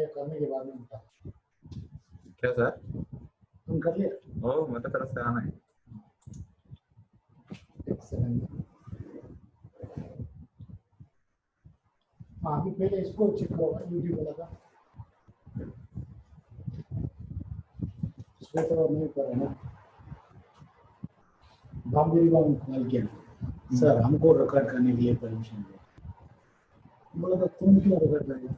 ये करने के बाद में उठा। क्या सर? तुम कर लिया? ओ मेरे तरफ से आना है। अभी पहले इसको चेक करो, यूट्यूब वाला था इसको तो नहीं कर रहे ना। बाम्बेरी बाम कॉल किया सर, हमको रिकॉर्ड करने के लिए परमिशन दो। बोला तो तुम क्यों रिकॉर्ड करेंगे?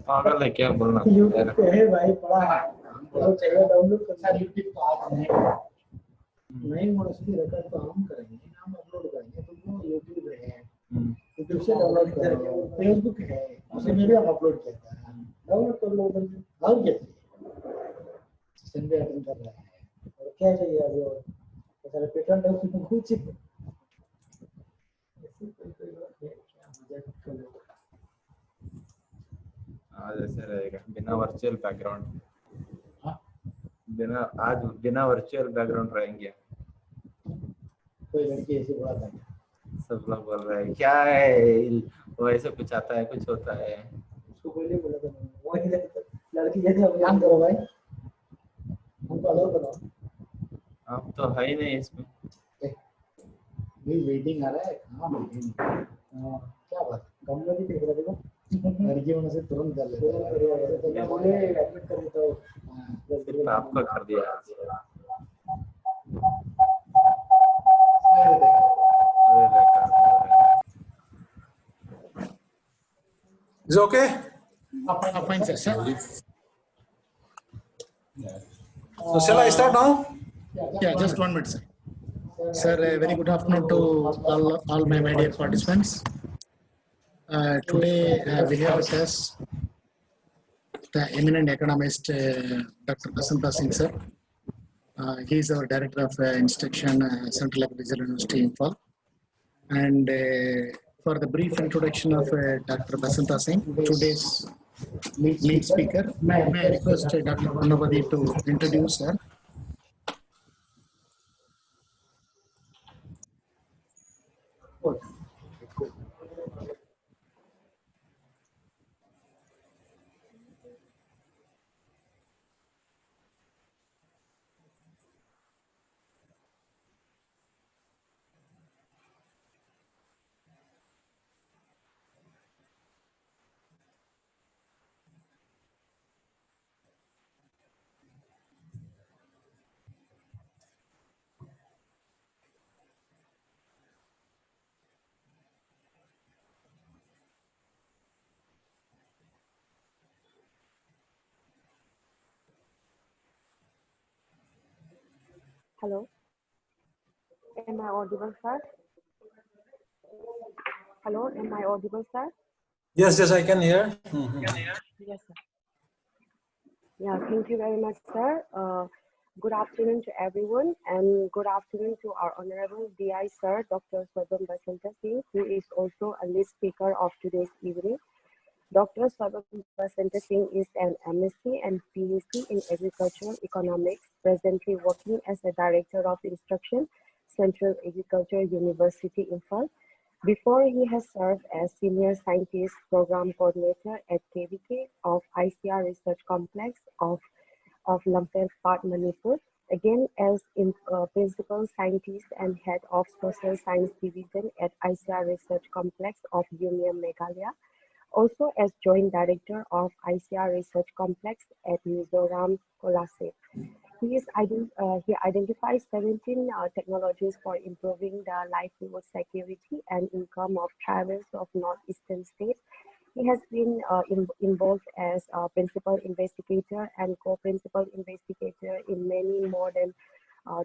पागल है क्या बोलना? यूट्यूब पे है भाई, पड़ा है, हमको चाहिए डाउनलोड करना। यूट्यूब पे आज नहीं मोस्टली रिकॉर्ड तो हम करेंगे, हम अपलोड करेंगे। तो वो यूट्यूब है, यूट्यूब से डाउनलोड करो। फेसबुक है, उसे में भी हम अपलोड करते हैं, डाउनलोड कर लो उधर से। और क्या संडे अटेंड कर रहा है और क्या चाहिए अभी? और सारे पेटेंट है उसमें कुछ आज ऐसे रहेगा बिना वर्चुअल बैकग्राउंड। हाँ, बिना वर्चुअल बैकग्राउंड रहेंगे। कोई लड़की ऐसे बोला था, सब लोग बोल रहे हैं क्या है वो, ऐसे कुछ आता है कुछ होता है। उसको पहले बोला था वो ही लड़की जैसे अभियान करो भाई, हमको अलाउ करो। आप तो है ही नहीं इसमें। वेटिंग आ रहा है, कहाँ वेटिंग? क्या बात, कम लगी देख रहे देखो, लड़की होने से तुरंत कर लेते हैं। बोले एडमिट कर देता हूँ, सिर्फ आपको कर दिया। Is it okay? Fine, sir. So shall I start now? Yeah, just 1 minute, sir. Sir, a very good afternoon to all my dear participants. Today we have with us the eminent economist, Dr. Basanta Singh, sir. He is our Director of Instruction, Central Agricultural University, Imphal. And for the brief introduction of Dr. Basanta Singh, today's lead speaker, may I request Dr. Pranavadi to introduce her. Hello, am I audible, sir? Hello, am I audible, sir? Yes, yes, I can hear. Yes, sir. Yeah, thank you very much, sir. Good afternoon to everyone, and good afternoon to our Honorable VI, sir, Dr. Soibam Singh, who is also a lead speaker of today's evening. Dr. Soibam Singh is an MSc and PhD in Agricultural Economics, presently working as a Director of Instruction, Central Agriculture University, Imphal. Before, he has served as Senior Scientist Program Coordinator at KVK of ICR Research Complex of Lampel Part, Manipur. Again, as Principal Scientist and Head of Social Science Division at ICR Research Complex of Union Meghalaya. Also as Joint Director of ICR Research Complex at Mizoram, Kolase. He identifies 17 technologies for improving the livelihood security and income of tribals of northeastern states. He has been involved as a principal investigator and co-principal investigator in many more than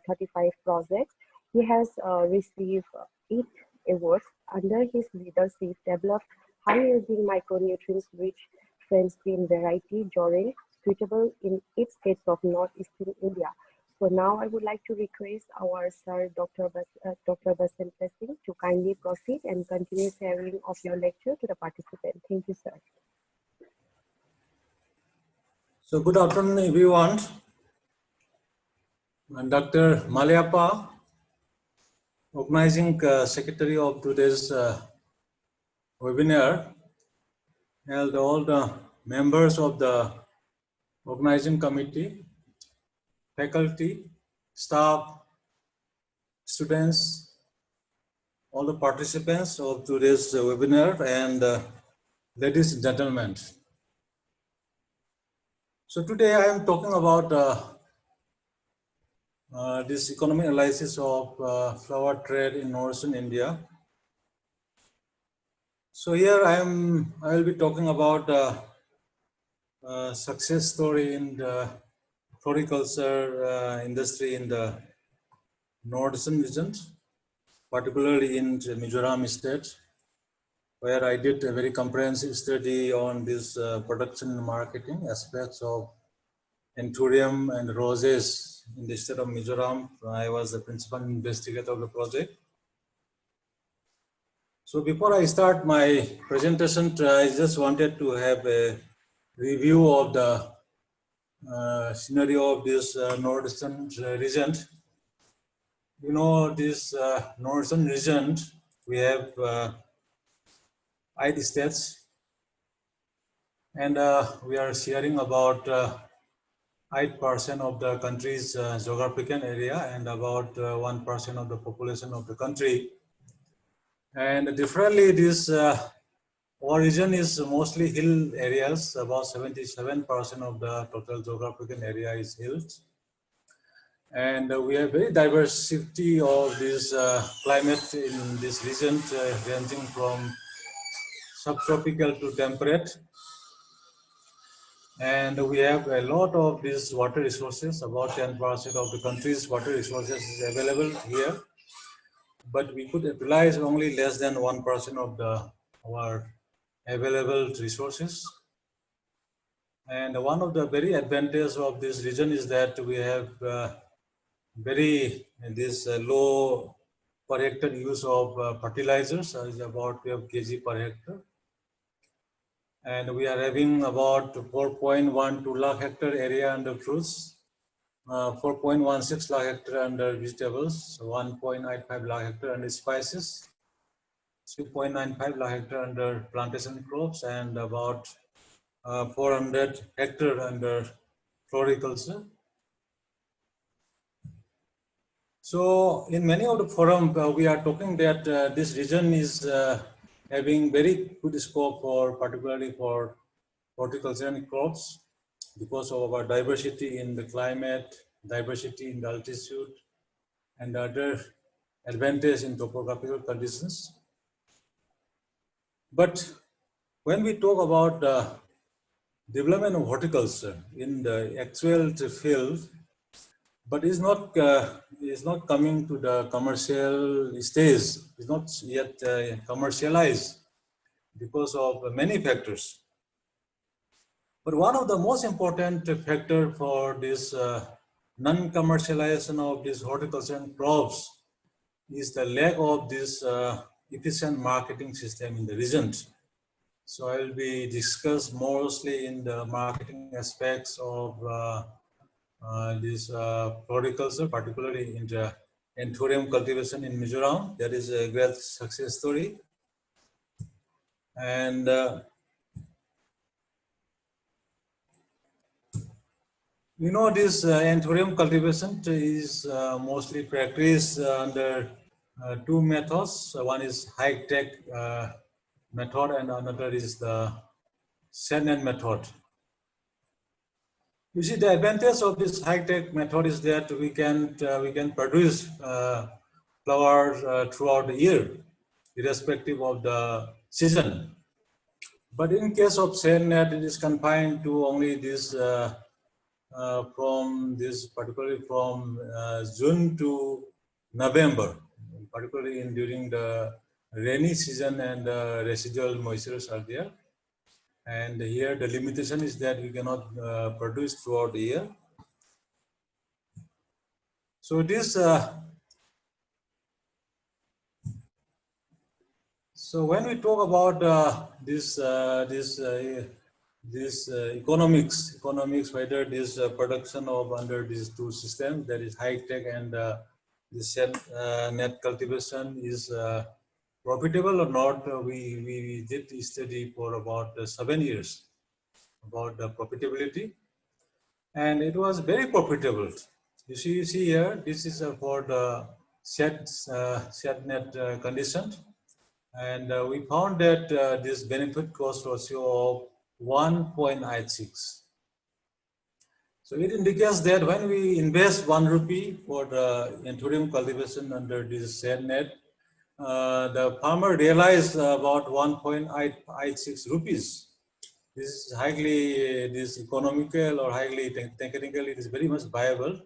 35 projects. He has received 8 awards. Under his leadership, developed high-yielding micronutrients-rich French green variety, Joril, suitable in 8 states of northeastern India. So now I would like to request our sir, Dr. Basanta Singh, to kindly proceed and continue sharing of your lecture to the participant. Thank you, sir. So good afternoon, everyone. I'm Dr. Maliappa, organizing secretary of today's webinar, and all the members of the organizing committee, faculty, staff, students, all the participants of today's webinar, and ladies and gentlemen. So today I am talking about this economic analysis of flower trade in northern India. So here I will be talking about success story in the floriculture industry in the northern region, particularly in Mizoram state, where I did a very comprehensive study on this production and marketing aspects of Anthurium and roses in the state of Mizoram. I was the principal investigator of the project. So before I start my presentation, I just wanted to have a review of the scenario of this northern region. You know, this northern region, we have 8 states, and we are sharing about 8% of the country's geographical area and about 1% of the population of the country. And differently, this our region is mostly hill areas. About 77% of the total geographical area is hills. And we have very diversity of this climate in this region, ranging from subtropical to temperate. And we have a lot of these water resources. About 10% of the country's water resources is available here, but we could utilize only less than 1% of our available resources. And one of the very advantages of this region is that we have low per hectare use of fertilizers, is about 12 kg per hectare. And we are having about 4.12 lakh hectare area under fruits, 4.16 lakh hectare under vegetables, 1.85 lakh hectare under spices, 3.95 lakh hectare under plantation crops, and about 400 hectare under floriculture. So in many of the forums, we are talking that this region is having very good scope for, particularly for horticulture and crops, because of our diversity in the climate, diversity in the altitude, and other advantage in topographical conditions. But when we talk about development of horticulture in the actual field, but is not coming to the commercial stage, is not yet commercialized because of many factors. But one of the most important factor for this non-commercialization of these horticulture and crops is the lack of this efficient marketing system in the region. So I will be discussed mostly in the marketing aspects of this floriculture, particularly in the Anthurium cultivation in Mizoram. That is a great success story. And you know, this Anthurium cultivation is mostly practiced under 2 methods. One is high-tech method, and another is the Shannon method. You see, the advantage of this high-tech method is that we can produce flowers throughout the year, irrespective of the season. But in case of Shannon, it is confined to only this particularly from June to November, particularly during the rainy season, and residual moistures are there. And here the limitation is that we cannot produce throughout the year. So this so when we talk about this economics, whether this production of under these 2 systems, that is high tech and this net cultivation, is profitable or not, we did study for about 7 years. about the profitability, and it was very profitable. You see here, this is for the set net condition, and we found that this benefit cost ratio of 1.86. So it indicates that when we invest 1 rupee for the anthurium cultivation under this set net, the farmer realized about 1.86 rupees. This is highly this economical or highly technical. It is very much viable,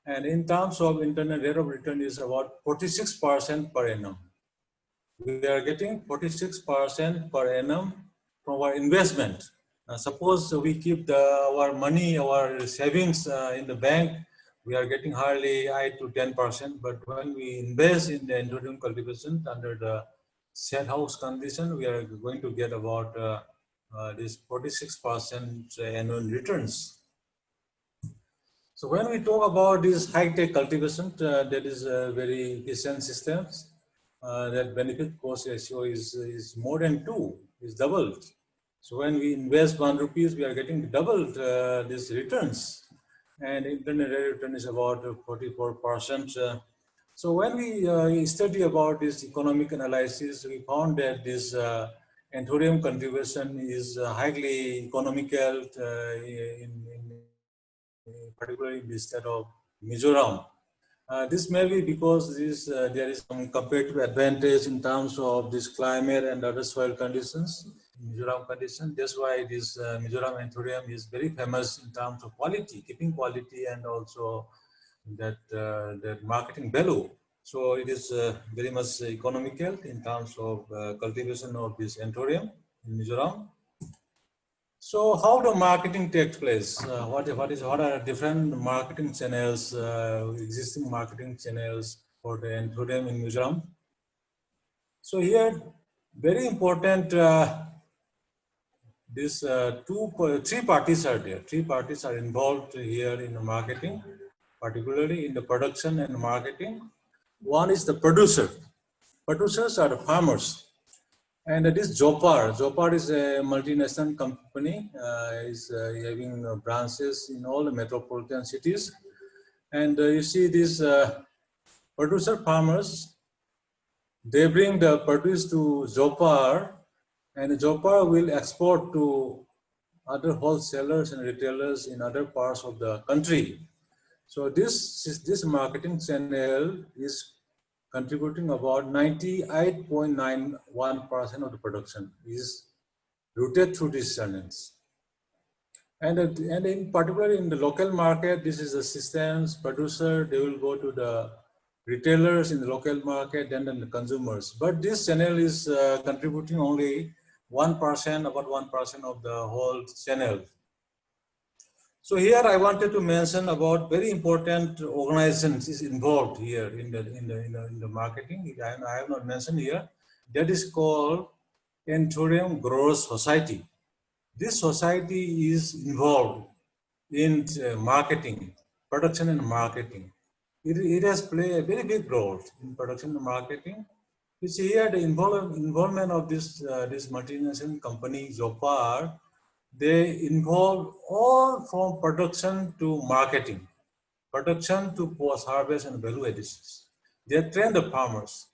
and in terms of internal rate of return is about 46% per annum. We are getting 46% per annum from our investment. Suppose we keep our money, our savings in the bank, we are getting hardly 8 to 10%. But when we invest in the anthurium cultivation under the set house condition, we are going to get about this 46% annual returns. So when we talk about this high-tech cultivation, that is very efficient systems. That benefit cost ratio is more than 2, is doubled. So when we invest 1 rupees, we are getting doubled these returns, and internal rate of return is about 44%. So when we study about this economic analysis, we found that this anthurium cultivation is highly economical, particularly in the state of Mizoram. This may be because there is some comparative advantage in terms of this climate and other soil conditions, Mizoram condition. That's why this Mizoram anthurium is very famous in terms of quality, keeping quality, and also that marketing value. So it is very much economical in terms of cultivation of this anthurium in Mizoram. So how the marketing takes place? What are different marketing channels, existing marketing channels for the anthurium in Mizoram? So here, very important, three parties are there. Three parties are involved here in the marketing, particularly in the production and marketing. One is the producer. Producers are the farmers. And this Jopar is a multinational company, is having branches in all the metropolitan cities. And you see these producer farmers, they bring the produce to Jopar, and Jopar will export to other wholesalers and retailers in other parts of the country. So this marketing channel is contributing about 98.91% of the production is routed through these channels. And in particular in the local market, this is the systems producer, they will go to the retailers in the local market and then the consumers. But this channel is contributing only 1%, about 1% of the whole channel. So here I wanted to mention about very important organizations is involved here in the marketing. I have not mentioned here. That is called Anthurium Growers Society. This society is involved in marketing, production and marketing. It has played a very big role in production and marketing. You see here the involvement of this multinational company Jopar. They involve all from production to marketing, production to post-harvest and value additions. They train the farmers,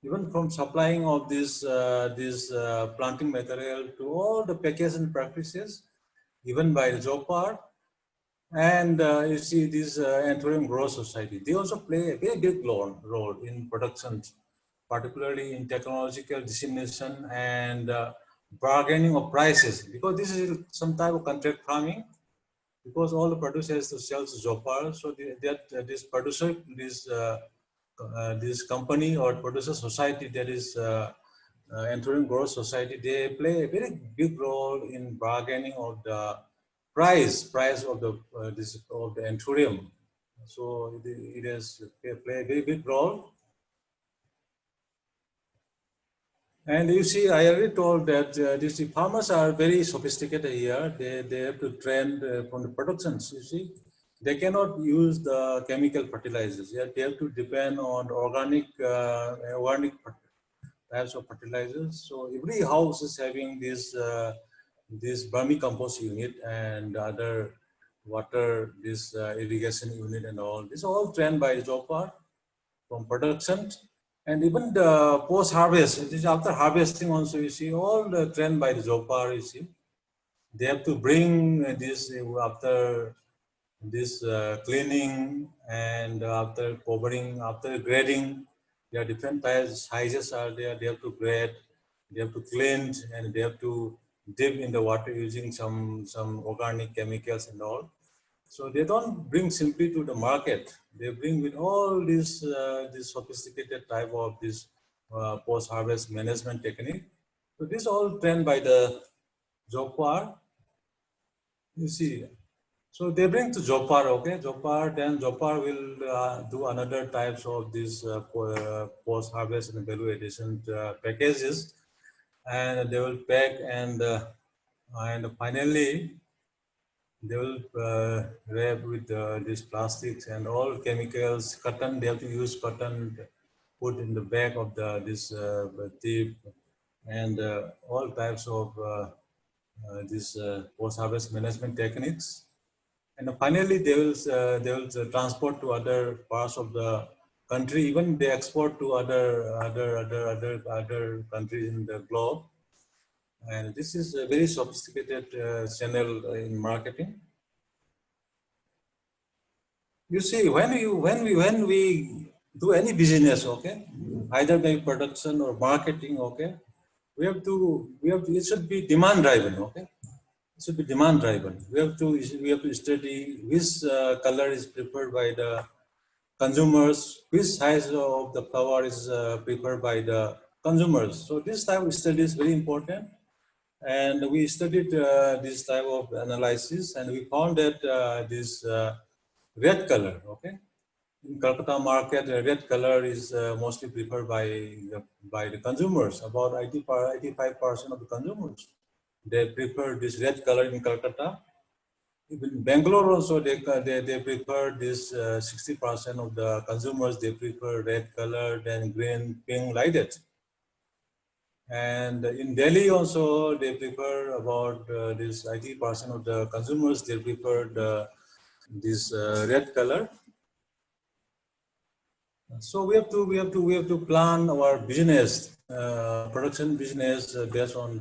even from supplying of this planting material to all the packaging practices, given by the Jopar. And you see this Anthurium Growers Society. They also play a very big role in production, particularly in technological dissemination and bargaining of prices, because this is some type of contract farming, because all the producers to sell to Jopar. So this producer, this company or producer society, that is Anthurium Growers Society, they play a very big role in bargaining of the price of the anthurium. So it has played a very big role. And you see, I already told that these farmers are very sophisticated here. They have to train from the productions, you see. They cannot use the chemical fertilizers. They have to depend on organic types of fertilizers. So every house is having this this vermicompost unit and other water, this irrigation unit and all. This is all trained by Jopar from production. And even the post-harvest, it is after harvesting also, you see, all the trained by the Jopar, you see. They have to bring this after this cleaning and after covering, after grading. There are different types, sizes are there. They have to grade, they have to cleanse, and they have to dip in the water using some organic chemicals and all. So they don't bring simply to the market. They bring with all this sophisticated type of this post-harvest management technique. So this all trained by the Jopar. You see, so they bring to Jopar, okay? Jopar, then Jopar will do another types of these post-harvest and value addition packages, and they will pack and finally they will wrap with these plastics and all chemicals. Cotton, they have to use cotton put in the back of this tip, and all types of these post-harvest management techniques. And finally, they will transport to other parts of the country. Even they export to other countries in the globe. And this is a very sophisticated channel in marketing. You see, when we do any business, okay, either by production or marketing, okay, we have to it should be demand driven, okay. It should be demand driven. We have to study which color is preferred by the consumers, which size of the flower is preferred by the consumers. So this type of study is very important, and we studied this type of analysis, and we found that this red color, okay, in Calcutta market, red color is mostly preferred by the consumers. About 85% of the consumers, they prefer this red color in Calcutta. Even Bangalore also, they prefer this 60% of the consumers, they prefer red color, then green, pink, like that. And in Delhi also, they prefer about this 80% of the consumers, they prefer this red color. So we have to plan our business, production business based on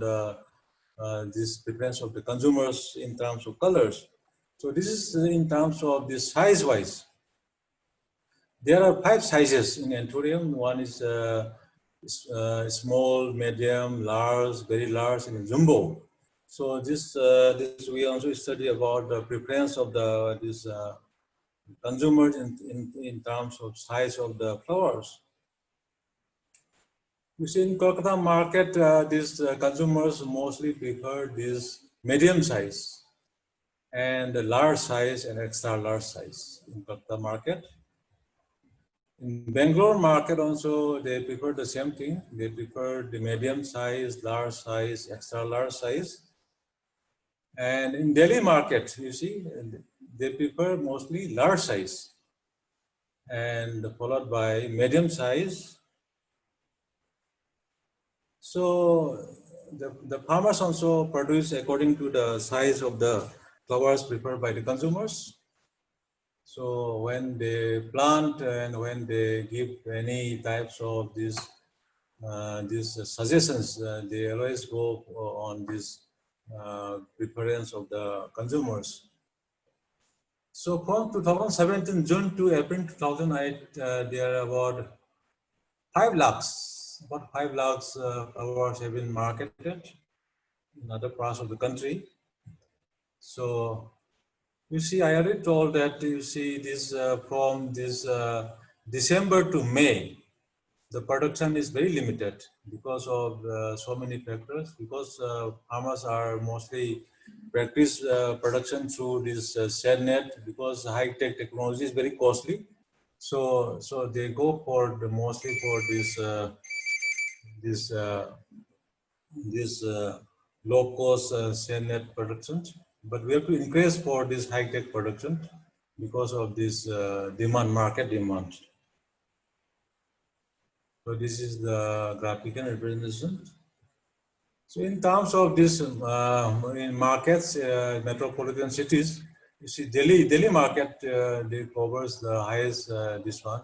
this preference of the consumers in terms of colors. So this is in terms of this size wise. There are 5 sizes in Anthurium. One is small, medium, large, very large, and jumbo. So this we also study about the preference of this consumers in terms of size of the flowers. You see, in Kolkata market, these consumers mostly prefer this medium size and the large size and extra large size in Kolkata market. In Bangalore market also, they prefer the same thing. They prefer the medium size, large size, extra large size. And in Delhi market, you see, they prefer mostly large size and followed by medium size. So the farmers also produce according to the size of the flowers preferred by the consumers. So when they plant and when they give any types of these suggestions, they always go on this preference of the consumers. So from 2017 June to April 2008, there are about 5 lakhs flowers have been marketed in other parts of the country. So you see, I already told that you see this from this December to May, the production is very limited because of so many factors. Because farmers are mostly practice production through this shade net, because high-tech technology is very costly. So they go for mostly for this low-cost shade net production. But we have to increase for this high-tech production because of this market demand. So this is the graphical representation. So in terms of this, in markets, metropolitan cities, you see Delhi market, they covers the highest this one,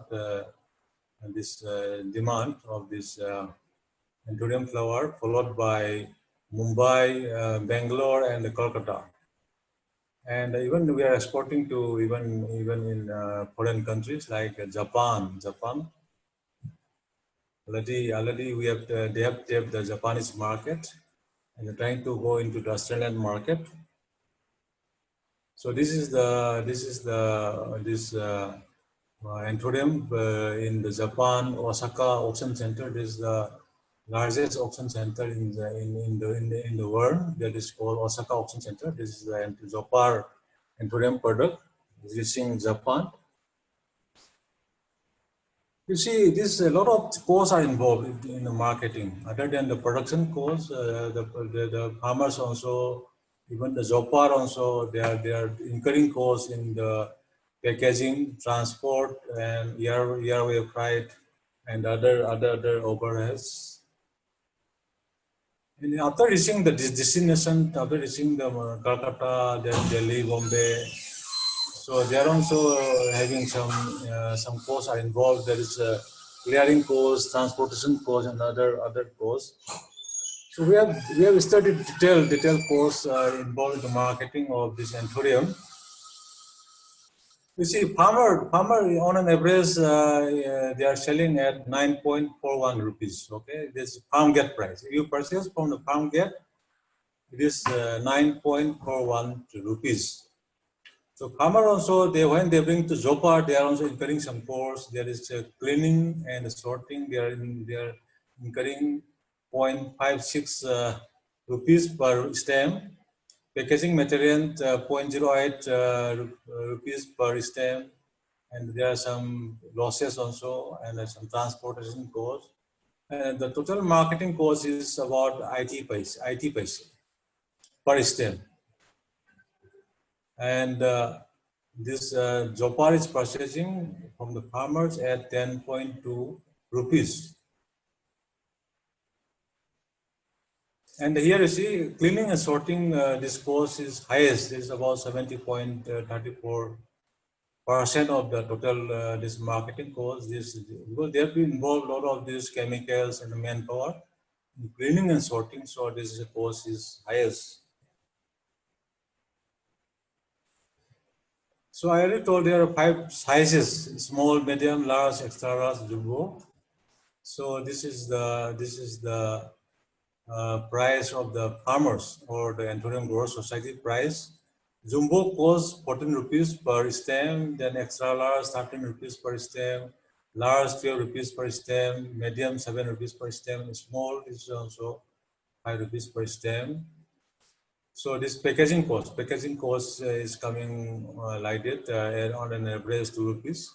demand of this Anthurium flower, followed by Mumbai, Bangalore, and Kolkata. And even we are exporting to even in foreign countries like Japan. Already we have they have the Japanese market, and they're trying to go into the Australian market. So this Anthurium in the Japan Osaka auction center. This is the largest auction center in the world. That is called Osaka auction center. This is the Zopar Anthurium product reaching Japan. You see, this a lot of costs are involved in the marketing. Other than the production costs, the farmers also, even the Zopar also, they are incurring costs in the packaging, transport, and airway freight, and other overheads. And after reaching the destination, after reaching the Calcutta, then Delhi, Bombay, so they are also having some costs are involved. There is clearing costs, transportation costs, and other costs. So we have studied detailed costs involved in the marketing of this Anthurium. You see, farmer on an average they are selling at 9.41 rupees. Okay, this farm gate price. If you purchase from the farm gate, it is 9.41 rupees. So farmer also, when they bring to Zopar, they are also incurring some costs. There is cleaning and sorting. They are incurring 0.56 rupees per stem. Packaging material 0.08 rupees per stem, and there are some losses also, and some transportation costs. And the total marketing cost is about 80 paise per stem. And this Zopar is purchasing from the farmers at 10.2 rupees. And here you see cleaning and sorting, this cost is highest. It is about 70.34% of the total this marketing cost. Because they have to involve a lot of these chemicals and manpower in cleaning and sorting, so this cost is highest. So I already told there are 5 sizes: small, medium, large, extra large, jumbo. So this is the price of the farmers or the Anthurium Growers Society price. Jumbo costs 14 rupees per stem, then extra large 13 rupees per stem, large 12 rupees per stem, medium 7 rupees per stem, small is also 5 rupees per stem. So this packaging cost is coming like it on an average 2 rupees.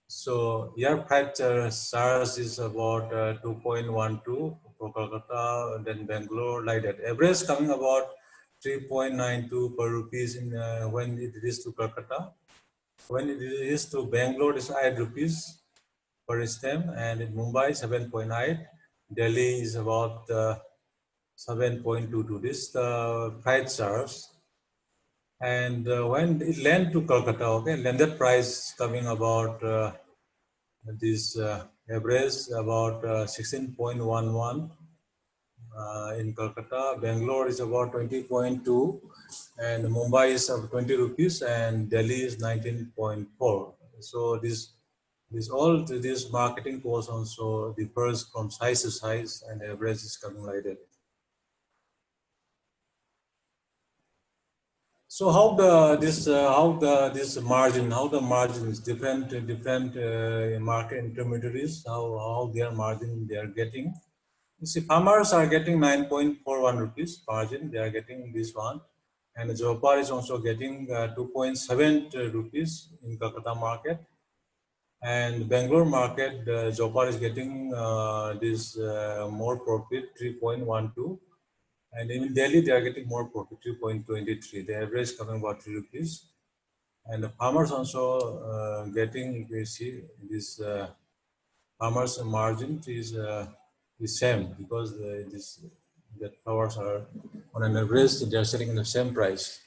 So air freight charge is about 2.12 for Kolkata, then Bangalore, like that. Average coming about 3.92 per rupees in when it is to Kolkata. When it is to Bangalore, it's 8 rupees per stem, and in Mumbai 7.8. Delhi is about 7.22. This freight charge. And when it land to Kolkata, okay, landed price coming about this average about 16.11 in Kolkata. Bangalore is about 20.2, and Mumbai is 20 rupees, and Delhi is 19.4. So this marketing cost also differs from size to size, and the average is coming like that. So how the margin is different market intermediaries, how their margin they are getting. You see, farmers are getting 9.41 rupees margin. They are getting this one, and Zopar is also getting 2.7 rupees in Kolkata market, and Bangalore market. Zopar is getting this more profit, 3.12. And in Delhi, they are getting more profit, 2.23. The average coming about 3 rupees. And the farmers also getting, you see, this farmers margin is the same, because this that flowers are on an average, they are selling in the same price.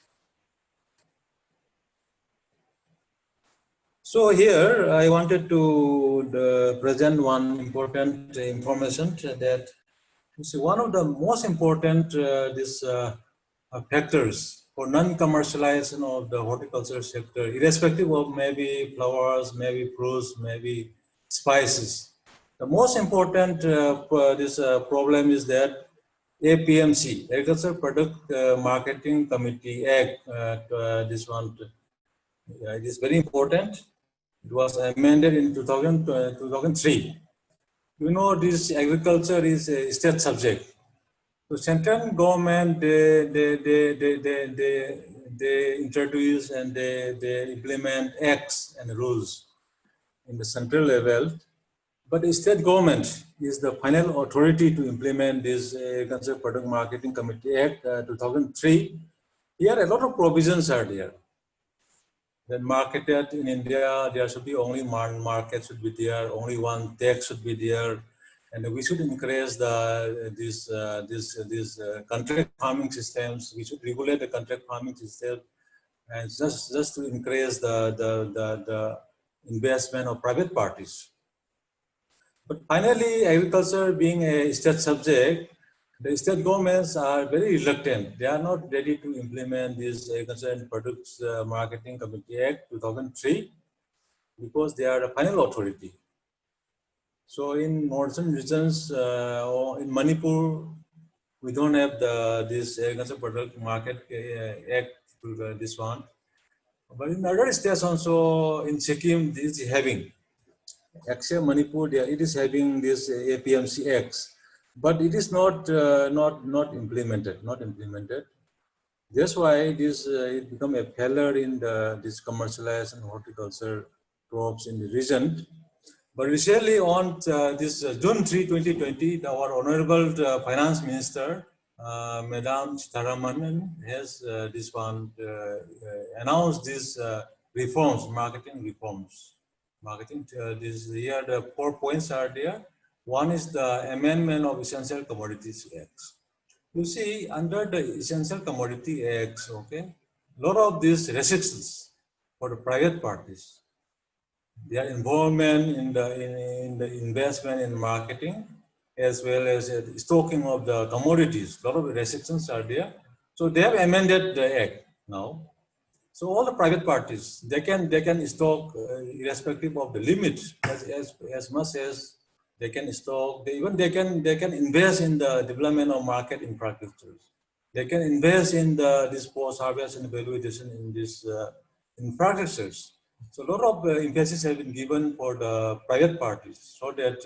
So here I wanted to present one important information that is one of the most important factors for non-commercialization of the horticulture sector, irrespective of maybe flowers, maybe fruits, maybe spices. The most important problem is that APMC, Agriculture Product Marketing Committee Act, this one, it is very important. It was amended in 2003. You know, this agriculture is a state subject. So central government, they introduce and they implement acts and rules in the central level. But the state government is the final authority to implement this Agriculture Product Marketing Committee Act 2003. Here a lot of provisions are there. Then marketed in India, there should be only one market should be there, only one tax should be there, and we should increase these contract farming systems. We should regulate the contract farming system, and just to increase the investment of private parties. But finally, agriculture being a state subject, the state governments are very reluctant. They are not ready to implement this Agriculture and Products Marketing Committee Act 2003 because they are the final authority. So in northern regions or in Manipur, we don't have this Agriculture Product Market Act to this one. But in other states also, in Sikkim, this is having. Actually, Manipur, it is having this APMC Acts, but it is not implemented. That's why this it become a failure in this commercialized and horticulture crops in the region. But recently, on this June 3, 2020, our Honorable Finance Minister, Madam Sitaraman, has this one announced these reforms, marketing reforms. This year, the 4 points are there. One is the amendment of Essential Commodities Act. You see, under the Essential Commodity Acts, okay, a lot of these restrictions for the private parties, their involvement in the investment in marketing, as well as stocking of the commodities, a lot of restrictions are there. So they have amended the act now. So all the private parties, they can stock irrespective of the limit as much as they can stock. They can invest in the development of market infrastructures. They can invest in this post-harvest and valuation in this infrastructures. So a lot of emphasis have been given for the private parties, so that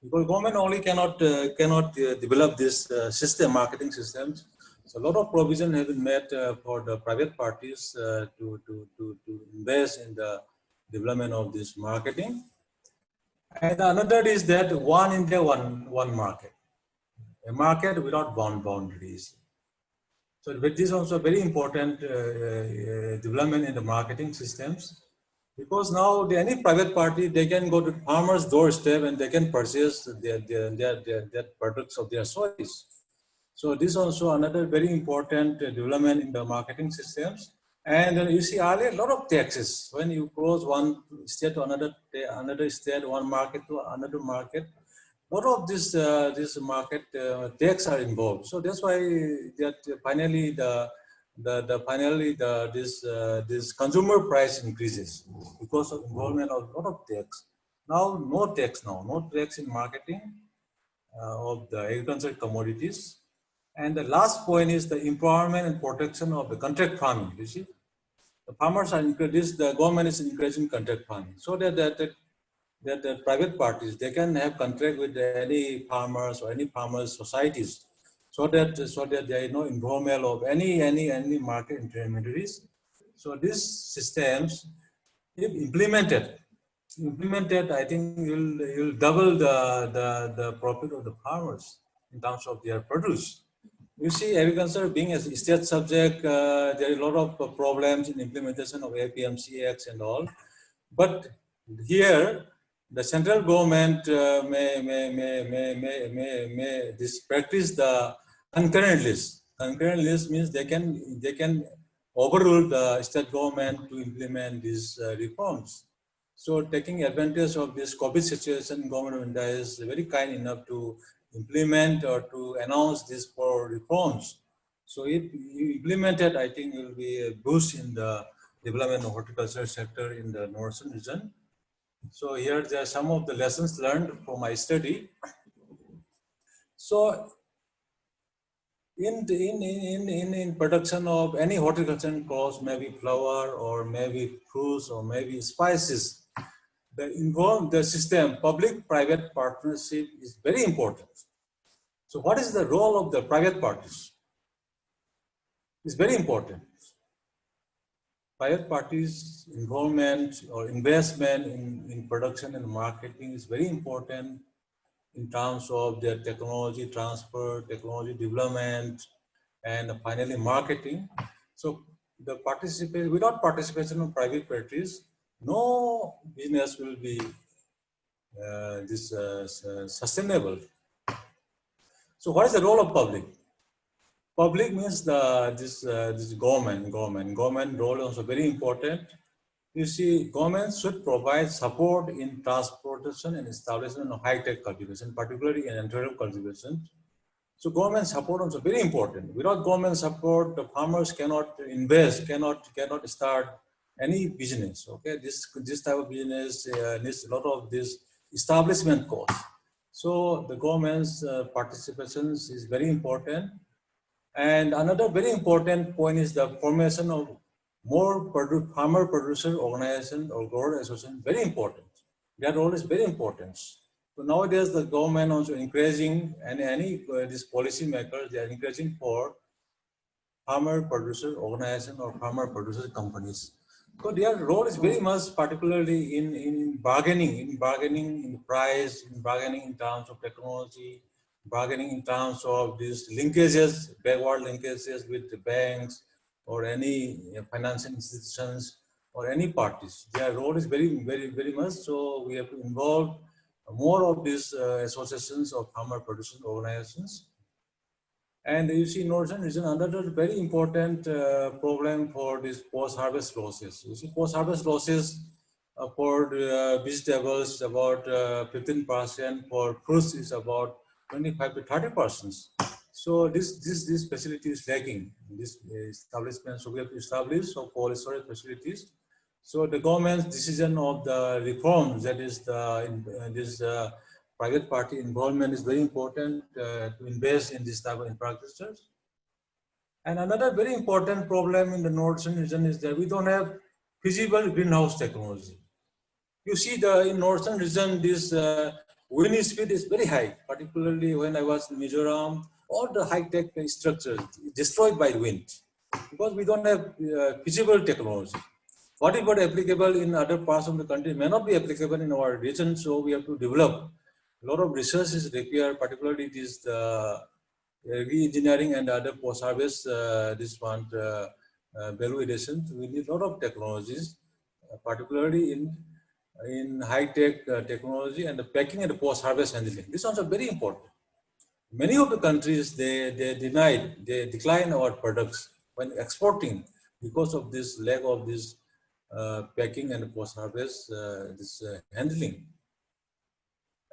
because government only cannot develop this marketing systems. So a lot of provision have been made for the private parties to invest in the development of this marketing. And another is that one India, one market, a market without boundaries. So this is also very important development in the marketing systems, because now any private party, they can go to farmers' doorstep and they can purchase their products of their choice. So this is also another very important development in the marketing systems. And you see earlier, a lot of taxes. When you cross one state to another state, one market to another market, a lot of this market tax are involved. So that's why that finally this consumer price increases because of involvement of a lot of tax. Now no tax in marketing of the agricultural commodities. And the last point is the empowerment and protection of the contract farming. You see, the farmers are encouraged, the government is encouraging contract farming, so that the private parties, they can have contract with any farmers or any farmers societies, so that there is no involvement of any market intermediaries. So these systems, if implemented, I think you'll double the profit of the farmers in terms of their produce. You see, agriculture being a state subject, there are a lot of problems in implementation of APMC Acts and all. But here, the central government may practice the concurrent list. Concurrent list means they can overrule the state government to implement these reforms. So taking advantage of this COVID situation, government of India is very kind enough to implement or to announce these four reforms. So if you implemented, I think it will be a boost in the development of horticulture sector in the northern region. So here there are some of the lessons learned from my study. So in production of any horticultural crops, maybe flower or maybe fruits or maybe spices, the system, public-private partnership is very important. So what is the role of the private parties? It's very important. Private parties' involvement or investment in production and marketing is very important in terms of their technology transfer, technology development, and finally marketing. So the without participation of private parties, no business will be sustainable. So what is the role of public? Public means this government role is also very important. You see, government should provide support in transportation and establishment of high-tech cultivation, particularly in internal cultivation. So government support is also very important. Without government support, the farmers cannot invest, cannot start any business. Okay, this type of business needs a lot of this establishment costs. So the government's participation is very important. And another very important point is the formation of more farmer producer organization or grower association, very important. Their role is very important. So nowadays the government also encouraging these policy makers, they are encouraging for farmer producer organization or farmer producer companies. So their role is very much particularly in bargaining in price, in bargaining in terms of technology, bargaining in terms of these linkages, backward linkages with the banks or any financial institutions or any parties. Their role is very much. So we have to involve more of these associations of farmer producer organizations. And you see, northern region, another very important problem for these post-harvest losses. You see, post-harvest losses for vegetables about 15%, for fruits is about 25 to 30%. So this facility is lacking. This establishment, so we have to establish cold storage facilities. So the government's decision of the reforms, that is the private party involvement, is very important to invest in this type of infrastructures. And another very important problem in the northern region is that we don't have feasible greenhouse technology. You see, in northern region, this wind speed is very high, particularly when I was in Mizoram. All the high-tech structures destroyed by wind because we don't have feasible technology. Whatever applicable in other parts of the country may not be applicable in our region, so we have to develop. A lot of research is required, particularly this re-engineering and other post-harvest, value addition. We need a lot of technologies, particularly in high-tech technology and the packing and the post-harvest handling. This is also very important. Many of the countries, they decline our products when exporting because of this lack of this packing and post-harvest handling.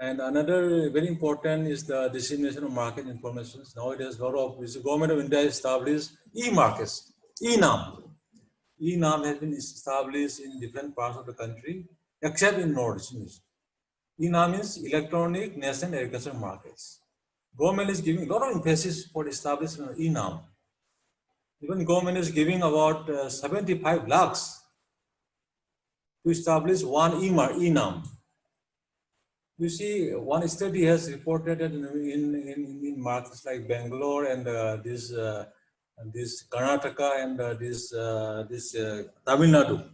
And another very important is the dissemination of market information. Nowadays, a lot of the government of India established e-markets, e-NAM. E-NAM has been established in different parts of the country, except in North. e-NAM is electronic national agriculture markets. Government is giving a lot of emphasis for establishment of e-NAM. Even government is giving about 75 lakhs to establish one e-NAM. You see, one study has reported that in markets like Bangalore and this Karnataka and this Tamil Nadu,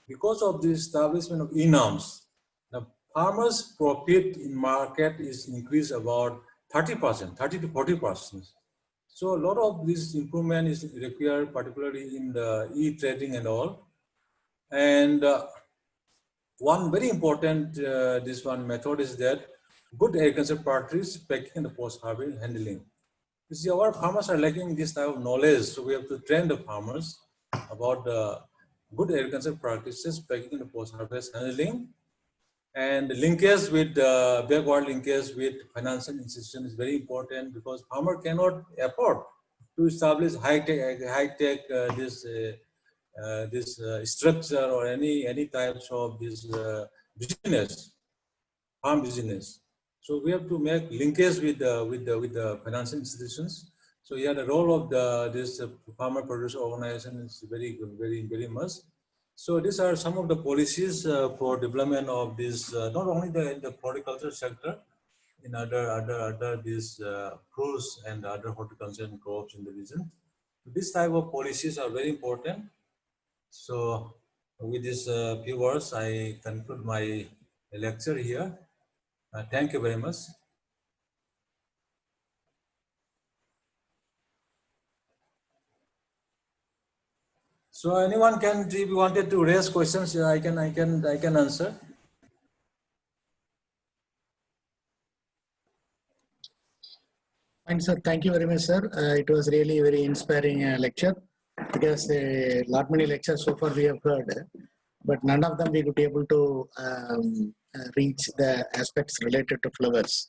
because of the establishment of e-NAMs, the farmers' profit in market is increased about 30%, 30 to 40%. So a lot of this improvement is required, particularly in the e-trading and all. And one very important this one method is that good agriculture practice packing and the post-harvest handling. You see, our farmers are lacking this type of knowledge, so we have to train the farmers about the good agriculture practices, packing and the post-harvest handling, and linkage with backward linkage with financial institution is very important, because farmer cannot afford to establish high-tech this structure or any types of this business, farm business. So we have to make linkage with the financial institutions. So yeah, the role of this farmer producer organization is very much. So these are some of the policies for development of this, not only in the horticulture sector, in other these fruits and other horticulture and crops in the region. This type of policies are very important. So with these few words, I conclude my lecture here. Thank you very much. So anyone can, if you wanted to raise questions, I can answer. Fine, sir. Thank you very much, sir. It was really very inspiring lecture, because lot many lectures so far we have heard, but none of them we could be able to reach the aspects related to flowers.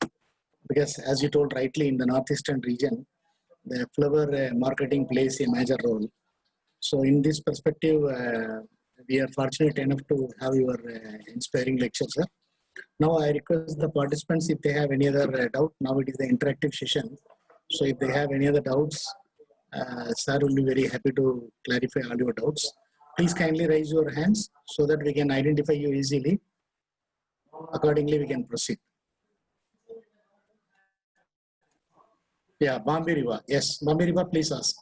Because as you told rightly, in the northeastern region, the flower marketing plays a major role. So in this perspective, we are fortunate enough to have your inspiring lecture, sir. Now I request the participants, if they have any other doubt, now it is the interactive session. So if they have any other doubts, sir will be very happy to clarify all your doubts. Please kindly raise your hands so that we can identify you easily. Accordingly, we can proceed. Yeah, Bambiriva. Yes, Bambiriva, please ask.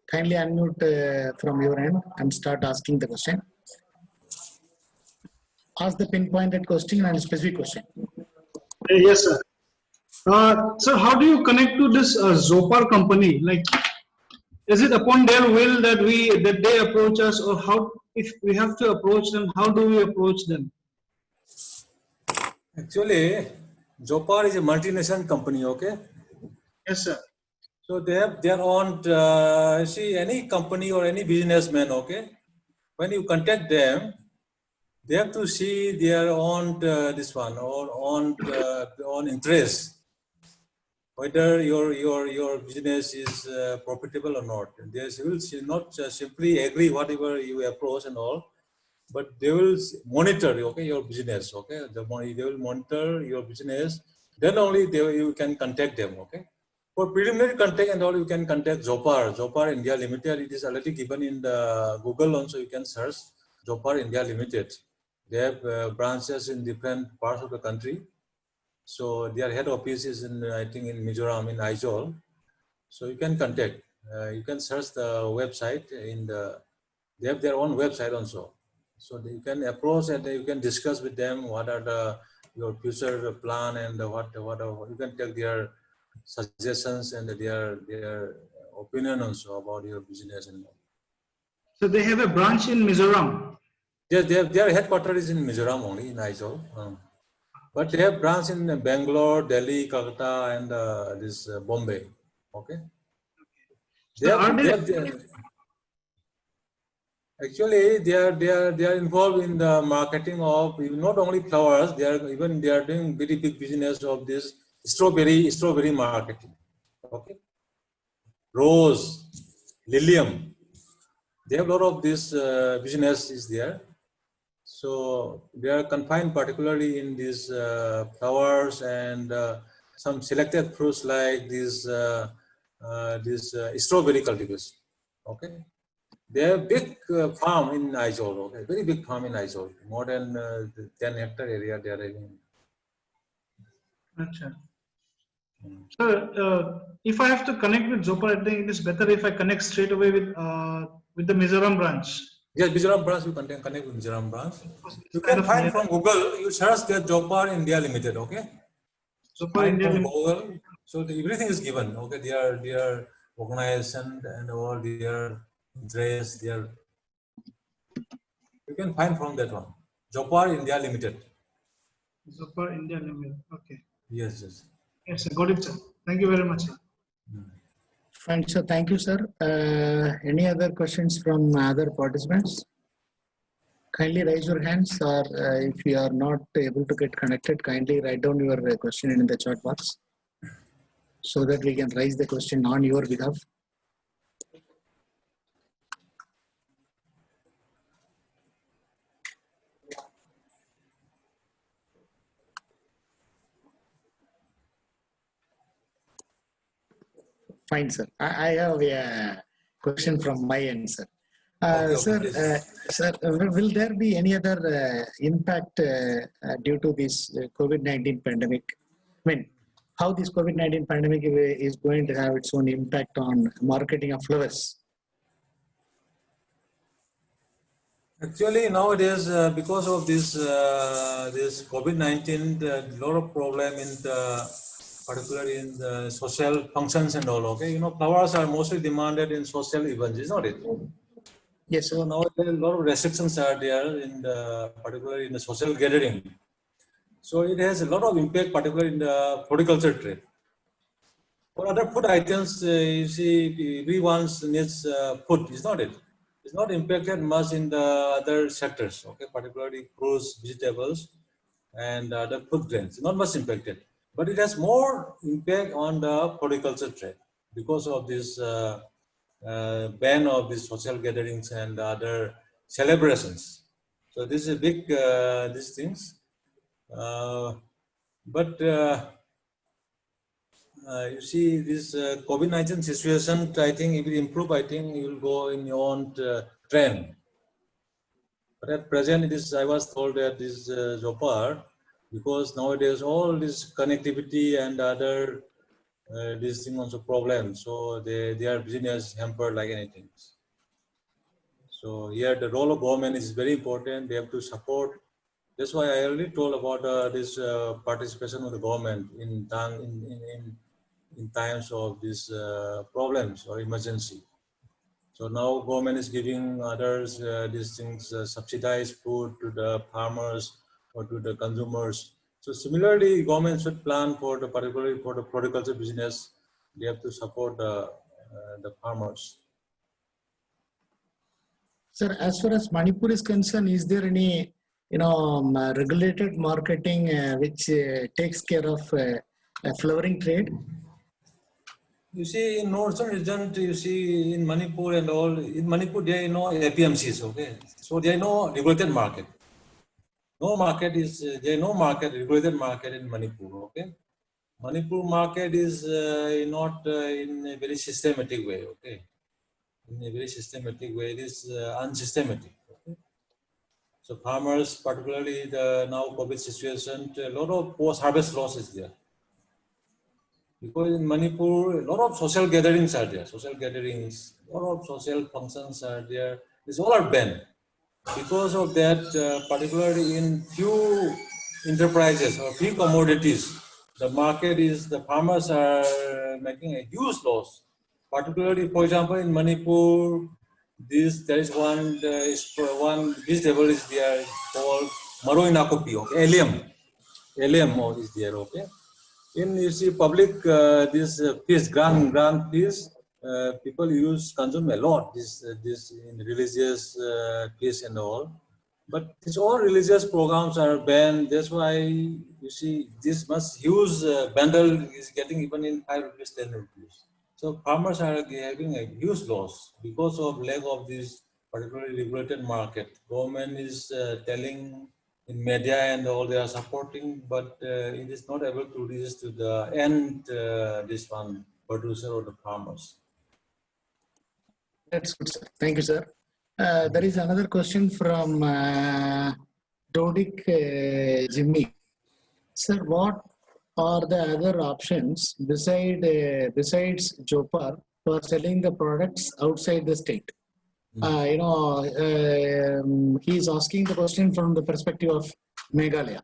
Kindly unmute from your end and start asking the question. Ask the pinpointed question and specific question. Yes, sir. Sir, how do you connect to this Zopar company? Like, is it upon their will that they approach us, or how, if we have to approach them, how do we approach them? Actually, Zopar is a multinational company, okay? Yes, sir. So they have their own, see, any company or any businessman, okay? When you contact them, they have to see their own, this one, or own interest, whether your business is profitable or not. They will not simply agree whatever you approach and all, but they will monitor, okay, your business, okay? They will monitor your business. Then only you can contact them, okay? For preliminary contact and all, you can contact Zopar India Limited. It is already given in the Google also. You can search Zopar India Limited. They have branches in different parts of the country. So their head office is in, I think, in Mizoram, in Aizawl. So you can contact. You can search the website they have their own website also. So you can approach and you can discuss with them what are your future plan, and what you can take their suggestions and their opinion also about your business and all. So they have a branch in Mizoram. Yes, their headquarters is in Mizoram only, in Aizawl. But they have branch in Bangalore, Delhi, Calcutta, and this Bombay. Okay. Actually, they are involved in the marketing of not only flowers. They are doing very big business of this strawberry marketing. Okay. Rose, lilium. They have a lot of this business is there. So they are confined particularly in these flowers and some selected fruits like this strawberry cultivation. Okay. They have big farm in Aizawl, okay, very big farm in Aizawl, more than 10 hectare area they are having. Achha. So if I have to connect with Zopar, I think it is better if I connect straight away with the Mizoram branch. Yes, Mizoram branch, you can connect with Mizoram branch. You can find from Google, you search the Zopar India Limited, okay? Zopar India Limited. Google, so everything is given, okay? Their organization and all their dress, you can find from that one. Jopar India Limited. Zopar India Limited. Okay. Yes, yes. Yes, sir. Got it, sir. Thank you very much, sir. Fine, sir. Thank you, sir. Any other questions from other participants? Kindly raise your hands, or if you are not able to get connected, kindly write down your question in the chat box so that we can raise the question on your behalf. Fine, sir. I have a question from my end, sir. Okay, Sir, please. sir, will there be any other impact due to this COVID-19 pandemic? I mean, how this COVID-19 pandemic is going to have its own impact on marketing of flowers? Actually, nowadays, because of this this COVID-19, a lot of problem in the, particularly in the social functions and all. Okay, you know, flowers are mostly demanded in social events, is not it? Yes, So sir. nowadays, a lot of restrictions are there in the, particularly in the social gathering. So it has a lot of impact, particularly in the horticulture trade. For other food items, you see, everyone needs food, is not it? It's not impacted much in the other sectors, okay, particularly fruits, vegetables, and the food grains. Not much impacted, but it has more impact on the horticulture trade because of this ban of these social gatherings and other celebrations. So this is a big these things, but. You see, this COVID-19 situation, I think it will improve. I think it will go in your own trend. But at present, it is, I was told that this Zopar, because nowadays all this connectivity and other these things also problems. So their business hampered like anything. So here the role of government is very important. They have to support. That's why I already told about this participation of the government in times of these problems or emergency. So now government is giving others these things, subsidized food to the farmers or to the consumers. So similarly, government should plan for the, particularly for the horticulture business, they have to support the farmers. Sir, as far as Manipur is concerned, is there any regulated marketing which takes care of flowering trade? You see, in northern region, you see in Manipur and all, in Manipur there are no APMCs, okay? So there is no regulated market. No market is, there is no market, regulated market in Manipur, okay? Manipur market is not in a very systematic way, okay? In a very systematic way, it is unsystematic, okay? So farmers, particularly the now COVID situation, a lot of post-harvest loss is there. Because in Manipur, a lot of social gatherings are there, a lot of social functions are there. These all are banned. Because of that, particularly in few enterprises or few commodities, the market is, the farmers are making a huge loss. Particularly, for example, in Manipur, there is one vegetable is there called Maroi Nakopi, okay? Allium is there, okay? In, you see, public this fish, grand fish, people consume a lot this in religious fish and all. But these all religious programs are banned. That's why you see this much huge bundle is getting even in 5 rupees, 10 rupees. So farmers are having a huge loss because of lack of this particularly regulated market. Government is telling in media and all they are supporting, but it is not able to reach to the end this one producer or the farmers. That's good, sir. Thank you, sir. There is another question from Dodik Jimmy. Sir, what are the other options besides Jopar for selling the products outside the state? He is asking the question from the perspective of Meghalaya.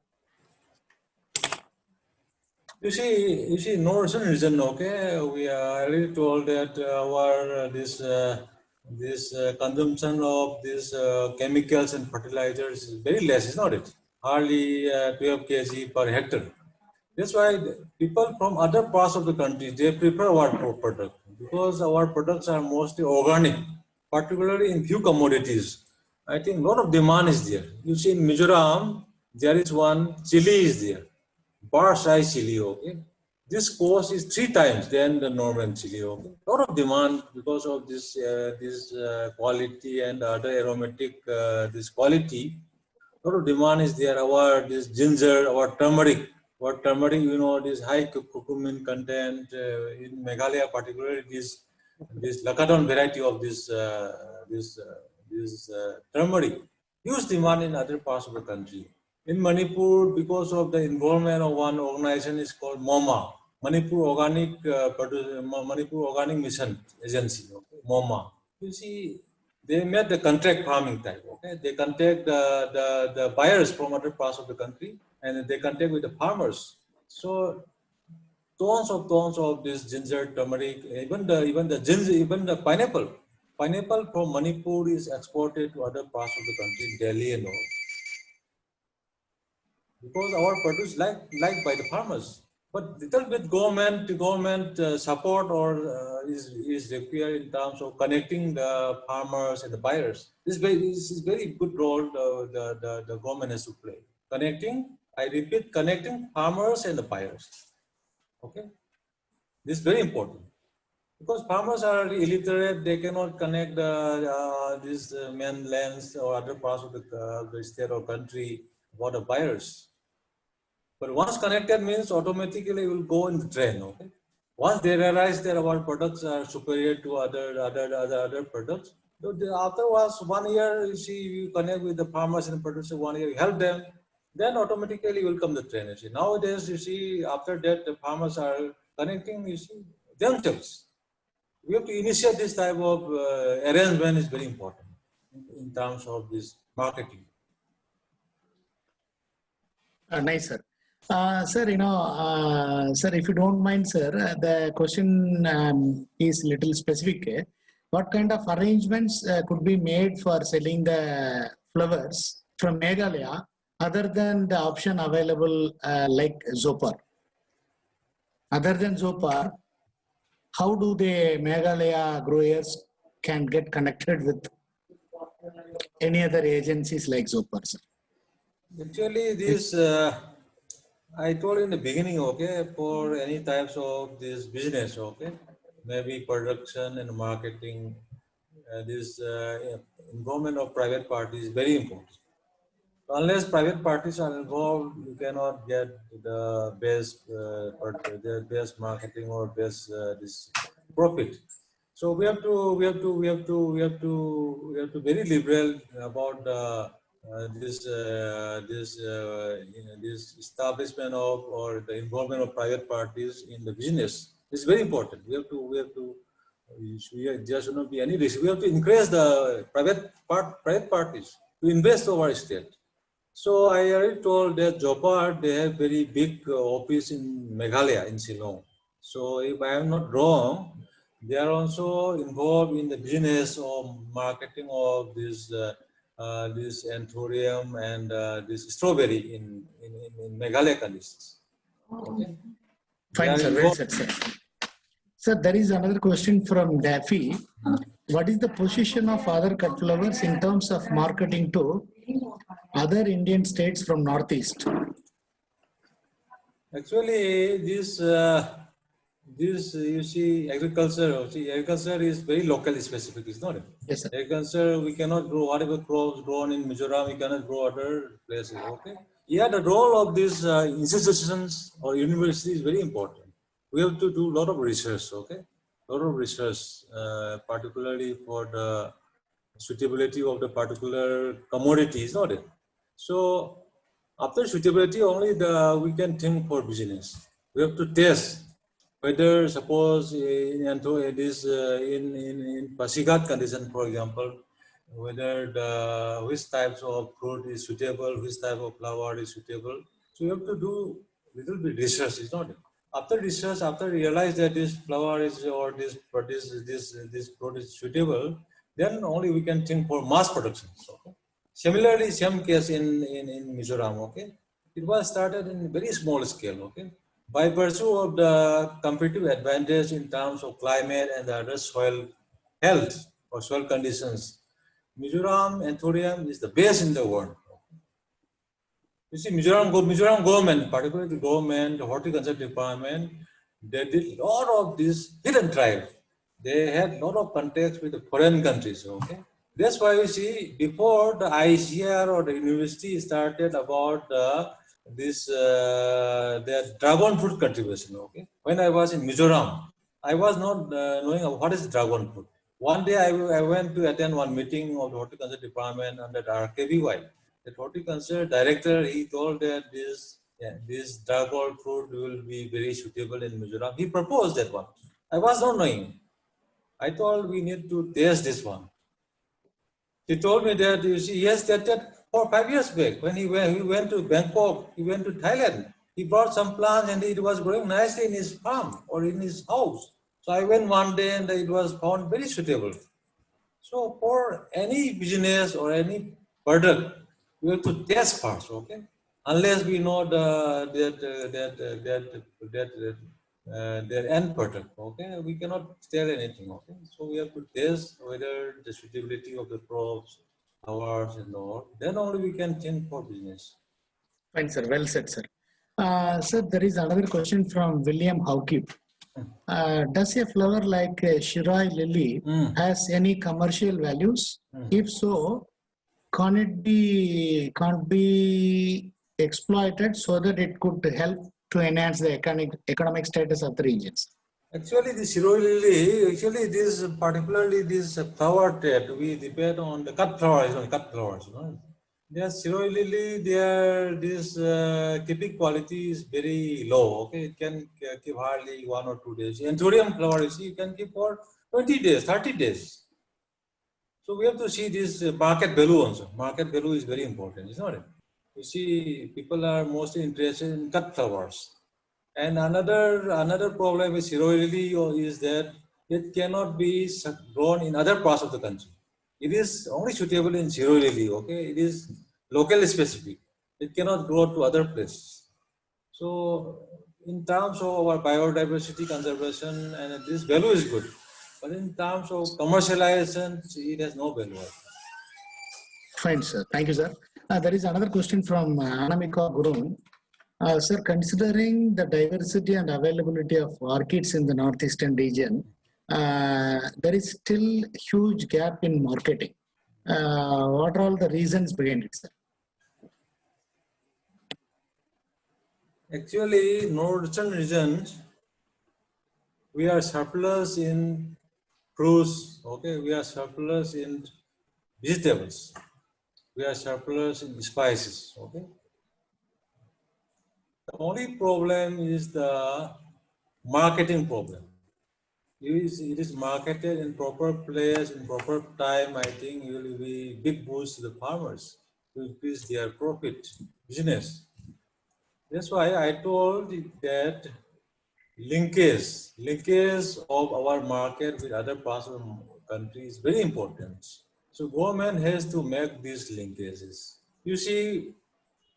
You see, northern region, okay, we are already told that our this this consumption of these chemicals and fertilizers is very less, is not it? Hardly 12 kg per hectare. That's why people from other parts of the country, they prefer our product because our products are mostly organic, particularly in few commodities. I think a lot of demand is there. You see in Mizoram, there is one chili is there, bar size chili, okay? This cost is 3 times than the normal chili, okay? A lot of demand because of this quality and other aromatic this quality. Lot of demand is there. Our this ginger, our turmeric, you know, this high curcumin content in Meghalaya, particularly this Lakadon variety of this turmeric, huge demand in other parts of the country. In Manipur, because of the involvement of one organization is called MOMA, Manipur Organic Mission Agency, okay? MOMA. You see, they made the contract farming type, okay? They contact the buyers from other parts of the country and they contact with the farmers. So tons of this ginger, turmeric, even the ginger, even the pineapple. Pineapple from Manipur is exported to other parts of the country, Delhi and all. Because our produce liked by the farmers. But little bit government support or is required in terms of connecting the farmers and the buyers. This is very good role the government has to play. Connecting, I repeat, connecting farmers and the buyers. Okay, this is very important because farmers are illiterate. They cannot connect these mainlands or other parts of the state or country about the buyers. But once connected means automatically will go in the train. Okay. Once they realize that our products are superior to other products, so afterwards 1 year, you see, you connect with the farmers and producers 1 year, you help them, then automatically will come the train. You see. Nowadays, you see, after that the farmers are connecting, you see, themselves. We have to initiate this type of arrangement is very important in terms of this marketing. Nice, sir. Sir, sir, if you don't mind, sir, the question is little specific. What kind of arrangements could be made for selling the flowers from Meghalaya other than the option available like Zopar? Other than Zopar, how do the Meghalaya growers can get connected with any other agencies like Zopar, sir? Actually, this I told in the beginning, okay, for any types of this business, okay, maybe production and marketing, this involvement of private parties is very important. Unless private parties are involved, you cannot get the best marketing or best this profit. So we have to very liberal about this establishment of or the involvement of private parties in the business. It's very important. There should not be any risk. We have to encourage the private parties to invest over state. So I already told that Jopar, they have very big office in Meghalaya, in Shillong. So if I am not wrong, they are also involved in the business of marketing of this anthurium and this strawberry in Meghalaya conditions. Okay. Fine, sir. Well said, sir. Sir, there is another question from Daffy. What is the position of other cut flowers in terms of marketing to other Indian states from Northeast? Actually, this you see, agriculture is very locally specific, is not it? Yes, sir. Agriculture, we cannot grow whatever crops grown in Mizoram, we cannot grow other places. Okay. Yeah, the role of these institutions or universities is very important. We have to do a lot of research. Okay, a lot of research, particularly for the suitability of the particular commodity, is not it? So after suitability, only we can think for business. We have to test whether, suppose in Pasigat condition, for example, whether which types of fruit is suitable, which type of flower is suitable. So you have to do little bit research, is not it? After research, after realize that this flower is or this fruit is suitable, then only we can think for mass production. Okay? Similarly, same case in Mizoram, okay? It was started in very small scale, okay? By virtue of the competitive advantage in terms of climate and the other soil health or soil conditions, Mizoram and thorium is the best in the world. You see, Mizoram government, particularly the government, the horticulture department, they did a lot of this hidden trial. They had a lot of contacts with the foreign countries, okay? That's why you see, before the ICR or the university started about their dragon fruit cultivation, okay? When I was in Mizoram, I was not knowing what is dragon fruit. One day I went to attend one meeting of the horticulture department under the RKVY. The horticulture director, he told that this dragon fruit will be very suitable in Mizoram. He proposed that one. I was not knowing. I told we need to taste this one. He told me that, you see, he has tested 4 or 5 years back when he went to Bangkok, he went to Thailand. He brought some plants and it was growing nicely in his farm or in his house. So I went one day and it was found very suitable. So for any business or any product, we have to test first, okay? Unless we know their end product, okay? We cannot tell anything, okay? So we have to test whether the suitability of the crops, flowers and all. Then only we can think for business. Fine, sir. Well said, sir. Sir, there is another question from William Howkeep. Does a flower like Shirai lily has any commercial values? If so, can't be exploited so that it could help to enhance the economic status of the regions? Actually, the Shiroi lily, actually this particularly this flower trade, we depend on the cut flowers, you know. Their Shiroi lily, their this keeping quality is very low. Okay, it can keep hardly 1 or 2 days. Anthurium flower, you see, you can keep for 20 days, 30 days. So we have to see this market value also. Market value is very important, isn't it? You see, people are mostly interested in cut flowers. And another problem with Shiroi lily is that it cannot be grown in other parts of the country. It is only suitable in Shiroi lily, okay? It is locally specific. It cannot grow to other places. So in terms of our biodiversity conservation, and this value is good. But in terms of commercialization, it has no value. Fine, sir. Thank you, sir. There is another question from Anamika Gurun. Sir, considering the diversity and availability of orchids in the northeastern region, there is still huge gap in marketing. What are all the reasons behind it, sir? Actually, northern regions, we are surplus in fruits, okay? We are surplus in vegetables. We are surplus in spices, okay? The only problem is the marketing problem. If it is marketed in proper place, in proper time, I think it will be big boost to the farmers to increase their profit business. That's why I told that linkage of our market with other parts of the country is very important. So government has to make these linkages. You see,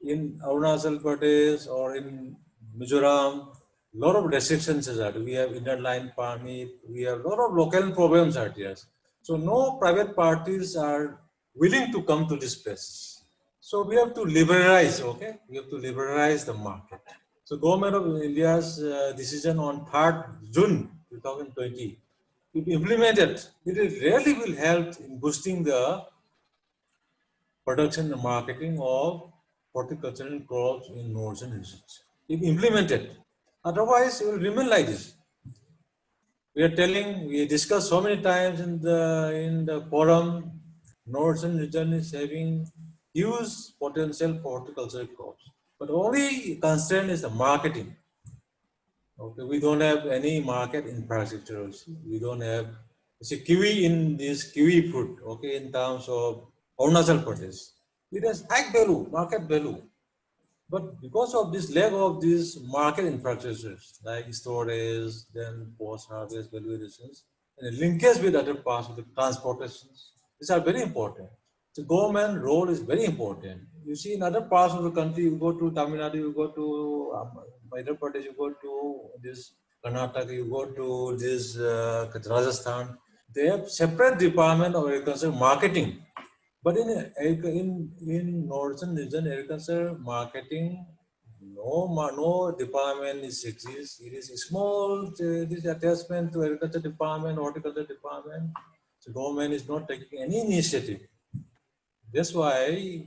in Arunachal Pradesh or in Mizoram, a lot of restrictions are there. We have inner line permit, we have a lot of local problems are there. So no private parties are willing to come to this place. So we have to liberalize, okay? We have to liberalize the market. So Government of India's decision on 3rd June 2020, if implemented, it really will help in boosting the production and marketing of horticultural crops in northern regions. If implemented, otherwise it will remain like this. We discussed so many times in the forum, northern region is having huge potential for horticultural crops. But only constraint is the marketing. Okay, we don't have any market infrastructure. We don't have kiwi in this kiwi fruit. Okay, in terms of Arunachal Pradesh, it has high value, market value. But because of this lack of these market infrastructures like storage, then post-harvest valuations, and linkage with other parts of the transportations. These are very important. The government role is very important. You see, in other parts of the country, you go to Tamil Nadu, you go to Madhya Pradesh, you go to this Karnataka, you go to this Rajasthan. They have separate department of agriculture marketing. But in northern region, agriculture marketing, no department exists. It is small. This attachment to agriculture department, horticulture department. The government is not taking any initiative. That's why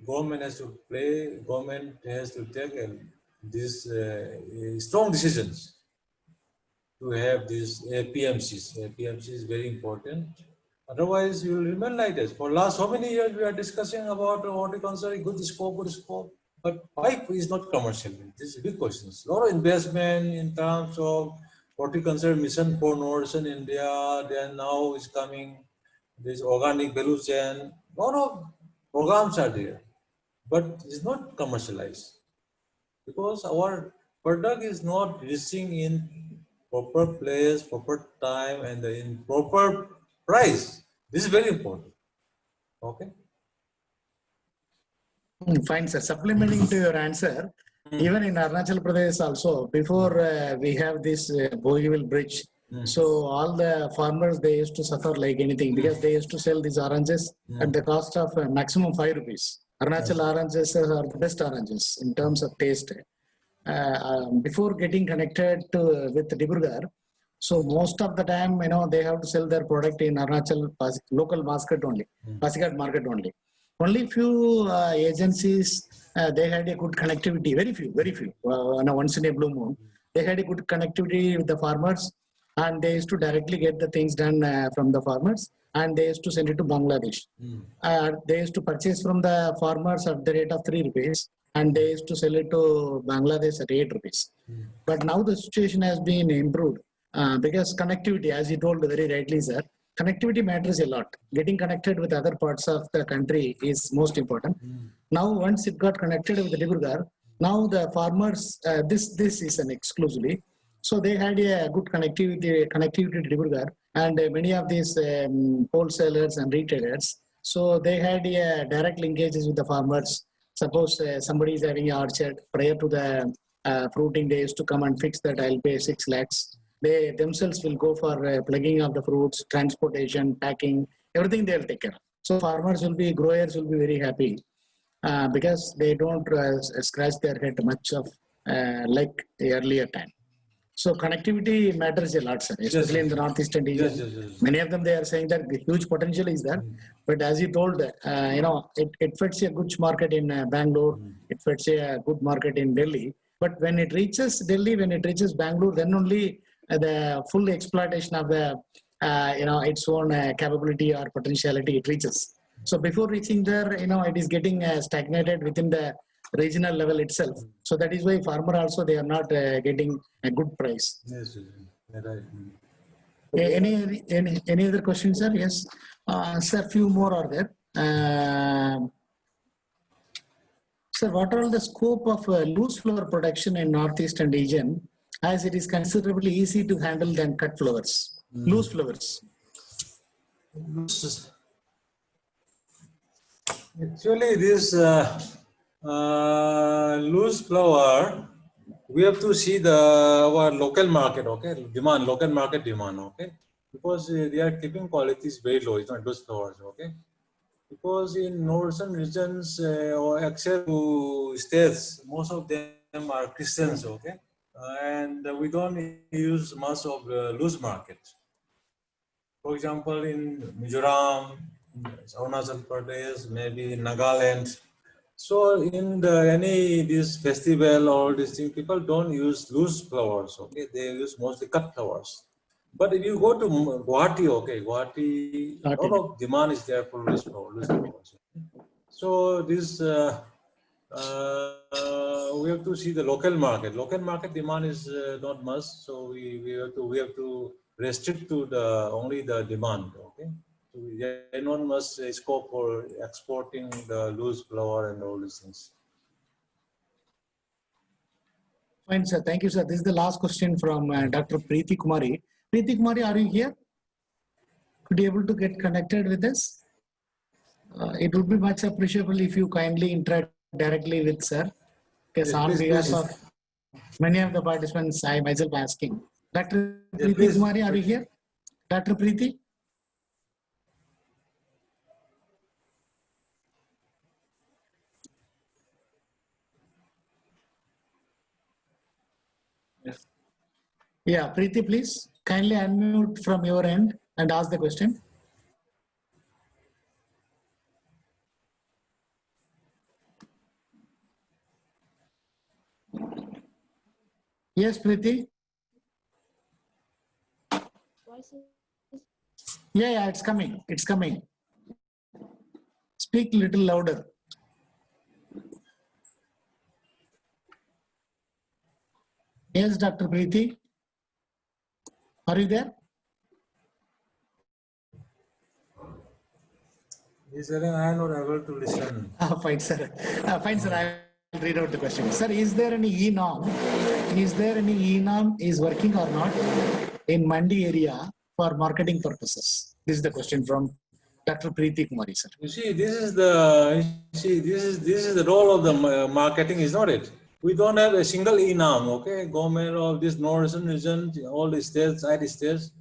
government has to take these strong decisions to have these APMCs. APMC is very important. Otherwise, you will remain like this. For last so many years, we are discussing about horticulture, good scope. But why is not commercial? This is a big question. A lot of investment in terms of horticulture mission for Northern India. Then now is coming this organic value chain. A lot of programs are there, but it's not commercialized because our product is not reaching in proper place, proper time, and in proper price. This is very important. Okay. Fine, sir. Supplementing to your answer, even in Arunachal Pradesh also, before we have this Bogiville bridge, so all the farmers, they used to suffer like anything because they used to sell these oranges at the cost of maximum 5 rupees. Arunachal oranges are the best oranges in terms of taste. Before getting connected with Dibrugarh, so most of the time, they have to sell their product in Arunachal local market only, Pasighat market only. Only few agencies, they had a good connectivity, very few, once in a blue moon. They had a good connectivity with the farmers and they used to directly get the things done from the farmers and they used to send it to Bangladesh. They used to purchase from the farmers at the rate of 3 rupees and they used to sell it to Bangladesh at 8 rupees. But now the situation has been improved because connectivity, as you told very rightly, sir, connectivity matters a lot. Getting connected with other parts of the country is most important. Now, once it got connected with the Dibrugarh, now the farmers, this is an exclusively. So they had a good connectivity to Dibrugarh and many of these wholesalers and retailers. So they had a direct linkages with the farmers. Suppose somebody is having an orchard, prior to the fruiting, they used to come and fix that, I'll pay 6 lakhs. They themselves will go for plugging of the fruits, transportation, packing, everything they'll take care of. So growers will be very happy because they don't scratch their head much of like the earlier time. So connectivity matters a lot, sir, especially in the northeastern region. Yes. Many of them, they are saying that the huge potential is there. But as you told, it fits a good market in Bangalore. It fits a good market in Delhi. But when it reaches Delhi, when it reaches Bangalore, then only the full exploitation of the, its own capability or potentiality it reaches. So before reaching there, it is getting stagnated within the regional level itself. So that is why farmer also, they are not getting a good price. Yes, right. Any other questions, sir? Yes. Sir, few more are there. Sir, what are the scope of loose flower production in northeastern region, as it is considerably easy to handle than cut flowers, loose flowers? Actually, this loose flower, we have to see our local market, okay, local market demand, okay, because they are keeping qualities very low. It's not loose flowers, okay, because in northern regions or except to states, most of them are Christians, okay, and we don't use much of the loose market. For example, in Mizoram, Arunachal Pradesh, maybe in Nagaland. So in this festival or this thing, people don't use loose flowers, okay? They use mostly cut flowers. But if you go to Guwahati, okay, Guwahati, a lot of demand is there for loose flowers. So this, we have to see the local market. Local market demand is not much, so we have to restrict to only the demand, okay? So there is not much scope for exporting the loose flower and all these things. Fine, sir. Thank you, sir. This is the last question from Dr. Preeti Kumari. Preeti Kumari, are you here? Could you able to get connected with us? It would be much appreciable if you kindly interact directly with sir. Because Yes, on please, behalf please. of many of the participants, I myself asking. Dr. Yes, Preeti please. Kumari, are you here? Dr. Preeti? Yeah, Preeti, please kindly unmute from your end and ask the question. Yes, Preeti. Yeah, it's coming. It's coming. Speak little louder. Yes, Dr. Preeti. Are you there? Is there I am not able to listen. Fine, sir. Fine, sir. I'll read out the question. Sir, is there any e-norm? Is there any e-norm is working or not in Mandi area for marketing purposes? This is the question from Dr. Preeti Kumari, sir. You see, this is the role of the marketing, is not it? We don't have a single e-norm, okay? Government of this northern region, all the states, side states,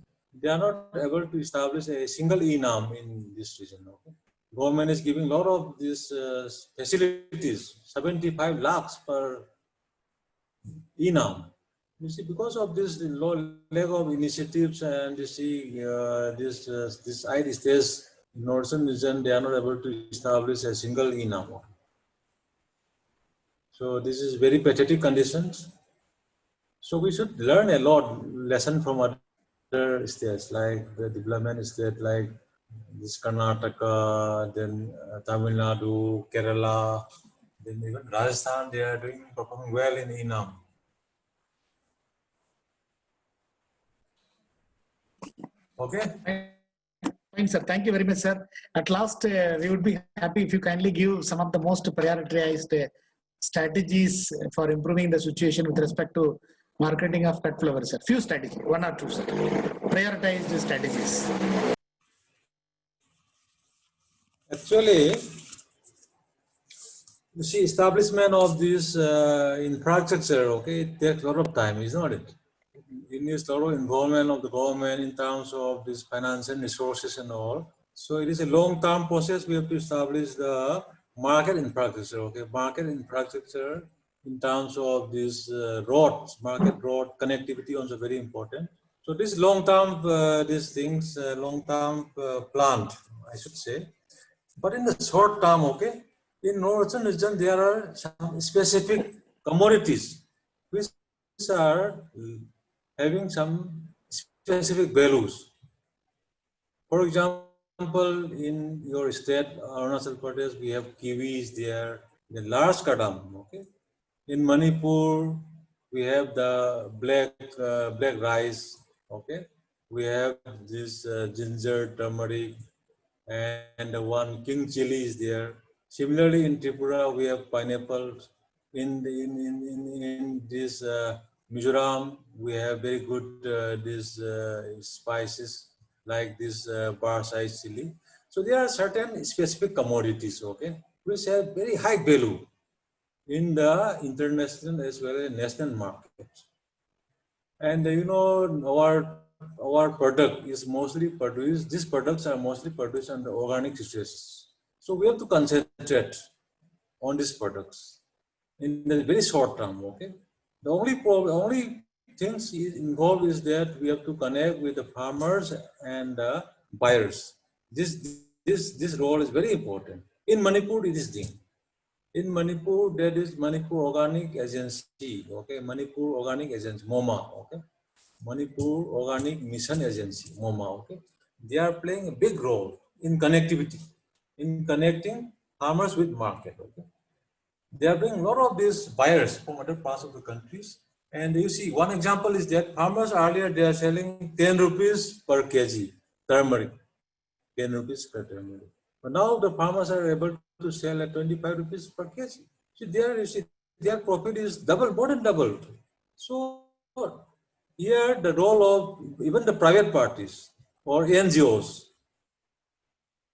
they are not able to establish a single e-norm in this region, okay? Government is giving a lot of these facilities, 75 lakhs per e-norm. You see, because of this lack of initiatives and you see this side states, northern region, they are not able to establish a single e-norm. So this is very pathetic conditions. So we should learn a lot lesson from other states like the development state like this Karnataka, then Tamil Nadu, Kerala, then even Rajasthan. They are performing well in e-norm. Okay. Fine, sir. Thank you very much, sir. At last, we would be happy if you kindly give some of the most prioritized strategies for improving the situation with respect to marketing of cut flowers, sir. Few strategies, one or two, sir. Prioritized strategies. Actually, you see, establishment of this infrastructure, okay, it takes a lot of time, is not it? It needs a lot of involvement of the government in terms of this finance and resources and all. So it is a long-term process. We have to establish the market infrastructure, okay, market infrastructure in terms of this roads, market road connectivity also very important. So this long-term, these things, long-term plan, I should say. But in the short term, okay, in northern region, there are some specific commodities which are having some specific values. For example, in your state, Arunachal Pradesh, we have kiwis there, the large kadam, okay. In Manipur, we have the black rice, okay. We have this ginger, turmeric, and the one king chili is there. Similarly, in Tripura, we have pineapple. In this Mizoram, we have very good these spices like this bar size chili. So there are certain specific commodities, okay, which have very high value in the international as well as national markets. And you know, our product is mostly produced, these products are mostly produced under organic situations. So we have to concentrate on these products in the very short term, okay? The only things involved is that we have to connect with the farmers and the buyers. This role is very important. In Manipur, it is done. In Manipur, there is Manipur Organic Agency, okay? Manipur Organic Agency, MOMA, okay? Manipur Organic Mission Agency, MOMA, okay? They are playing a big role in connectivity, in connecting farmers with market, okay? They are bringing a lot of these buyers from other parts of the countries. And you see, one example is that farmers earlier, they are selling 10 rupees per kg, turmeric, 10 rupees per turmeric. But now the farmers are able to sell at 25 rupees per kg. So you see, their profit is double, more than doubled. So here the role of even the private parties or NGOs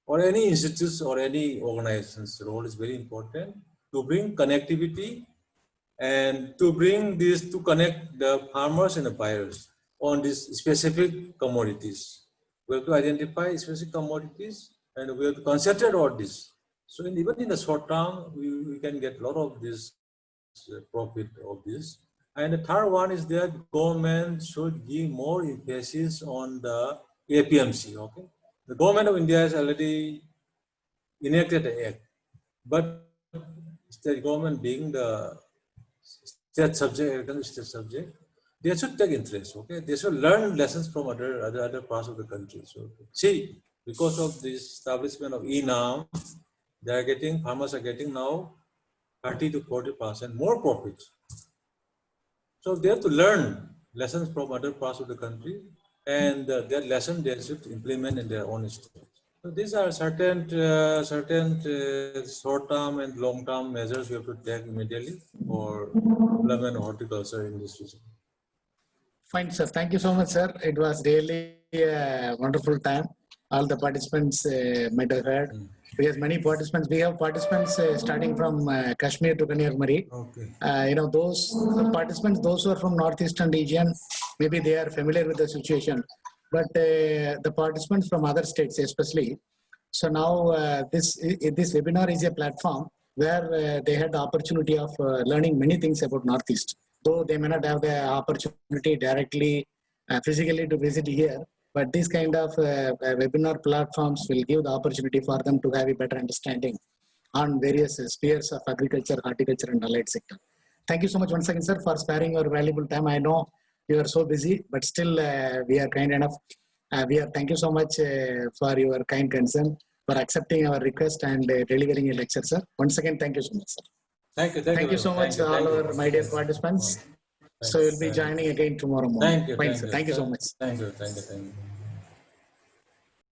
or any institutes or any organization's role is very important to bring connectivity and to bring this to connect the farmers and the buyers on these specific commodities. We have to identify specific commodities and we have to concentrate on this. So even in the short term, we can get a lot of this profit of this. And the third one is that government should give more emphasis on the APMC. Okay, the government of India has already enacted the act, but state government being the state subject, they should take interest. Okay, they should learn lessons from other parts of the country. So see, because of this establishment of e-NAM, farmers are getting now 30 to 40% more profits. So they have to learn lessons from other parts of the country, and that lesson they should implement in their own state. So these are certain short-term and long-term measures we have to take immediately for development of horticulture in this region. Fine, sir. Thank you so much, sir. It was really a wonderful time. All the participants might have heard. We have many participants. We have participants starting from Kashmir to Kanyakumari. Okay. Those participants, those who are from northeastern region, maybe they are familiar with the situation. But the participants from other states, especially. So now this webinar is a platform where they had the opportunity of learning many things about Northeast. Though they may not have the opportunity directly, physically to visit here, but these kind of webinar platforms will give the opportunity for them to have a better understanding on various spheres of agriculture, horticulture, and allied sector. Thank you so much once again, sir, for sparing your valuable time. I know you are so busy, but still we are kind enough. Thank you so much for your kind concern, for accepting our request and delivering a lecture, sir. Once again, thank you so much, sir. Thank you so much, all our my dear participants. So we'll be joining again tomorrow morning. Thank you. Fine, sir. Thank you so much. Thank you.